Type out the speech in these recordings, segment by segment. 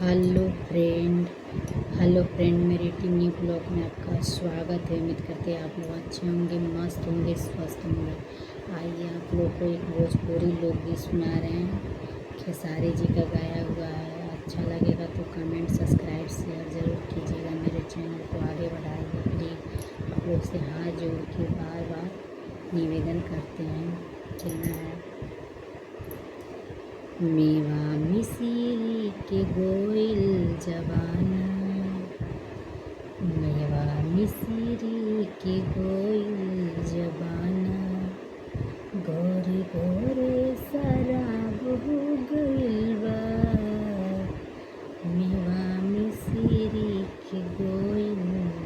Hello friend मेरी team new blog में आपका स्वागत है। उम्मीद करते हैं आप लोग अच्छे होंगे, मस्त होंगे, स्वस्थ होंगे। आइए आप लोग को एक भोजपुरी लोकगीत सुना रहे हैं, खेसारी जी का गाया हुआ है। अच्छा लगेगा तो कमेंट, सब्सक्राइब, शेयर ज़रूर कीजिएगा। मेरे चैनल को आगे बढ़ाइए प्लीज़। आप लोग से हाथ जोड़ के बार बार निवेदन करते हैं। कहना है, मेवा मिसिरी के गोइल जवाना, मेवा मिसिरी के गोइल जवाना, गोरे गोरे शराब हो गइल बा। मेवा मिसिरी के गोइल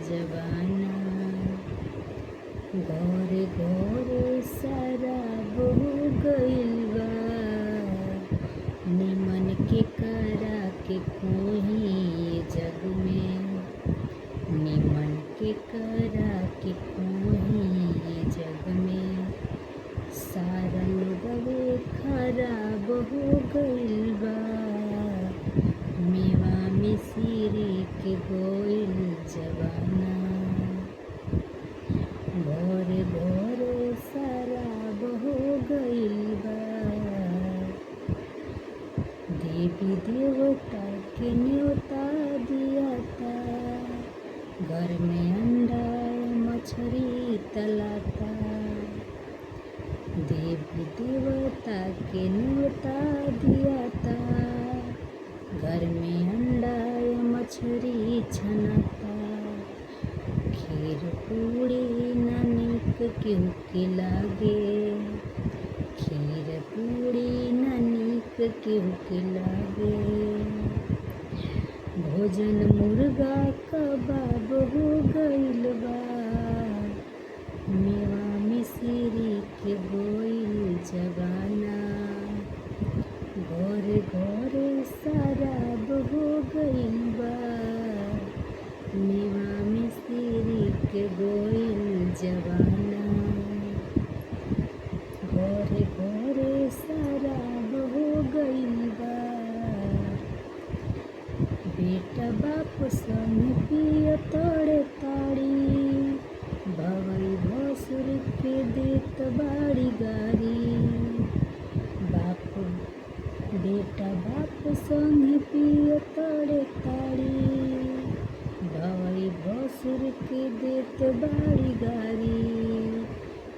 जवाना, गोरे गोरे शराब हो गइल बा। निमन के करा के कोही जग में, निमन के करा के कोही जग में, सारा लोगवे खराब हो गइल बा। मेवा मिसिरी के गोइल जवाना, भोरे भोरे शराब हो गइल बा। देवी देवता के न्योता दियाता, घर में अंडा मछली तलाता। देवी देवता के न्योता दियाता, घर में अंडा मछली छनाता। खीर पूड़ी ना निक केहू के लागे, खीर पूड़ी ना निक केहू के लागे। भोजन मुर्गा कबाब हो गइल बा। मेवा मिसिरी के गोइल जवाना, घरे घरे शराब हो गइल बा। मेवा मिसिरी के गोइल जवाना, घरे घरे शराब हो गइल बा। बेटा बाप संग पिय तोड़े ताड़ी, भवई भसुर के देत बाड़ी गारी। बेटा बाप संग पिय तोड़े ताड़ी, भवई भसुर के देत बाड़ी गारी।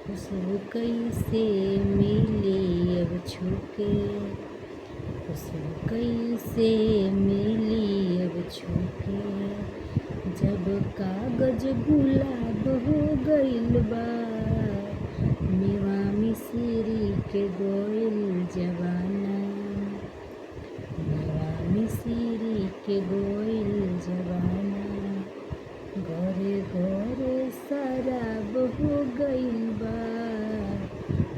खुशबू कैसे मिली अब छूके, खुशबू कैसे मिली अब छूके, जब कागज गुलाब हो गइल बा। मेवा मिसिरी के गोइल जवाना, मेवा मिसिरी के गोइल जवाना, घरे घरे शराब हो गइल बा।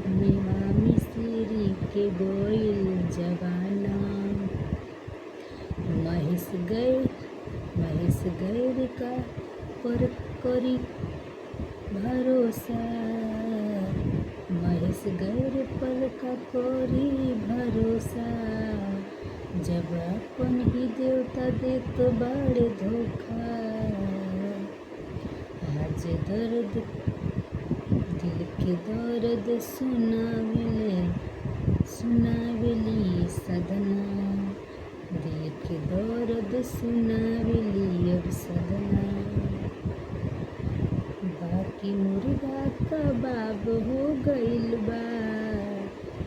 मेवा मिसिरी के गोइल जवाना, महेश गैर का पर करी भरोसा, महेश गैर पर का करी भरोसा। जब अपन ही देवता देत बड़े धोखा, आज दर्द दिल के दर्द सुनावेली सदना, दिल के दर्द सुनावेली अब सदना। बाकी मुर्गा कबाब हो गइल बा।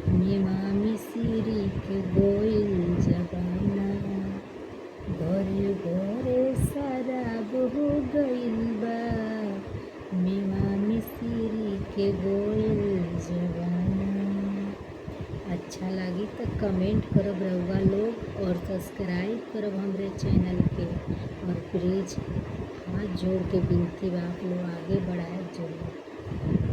मेवा मिसिरी के गोइल जवाना, घरे घरे शराब हो गइल बा। मेवा मिसिरी के गोइल जवाना। अच्छा लगी तो कमेंट करब रहुआ लोग, और सब्सक्राइब करब हमरे चैनल के। और प्लीज़ हाथ जोड़ के विनती बा, आप लोग आगे बढ़ाए जरूर।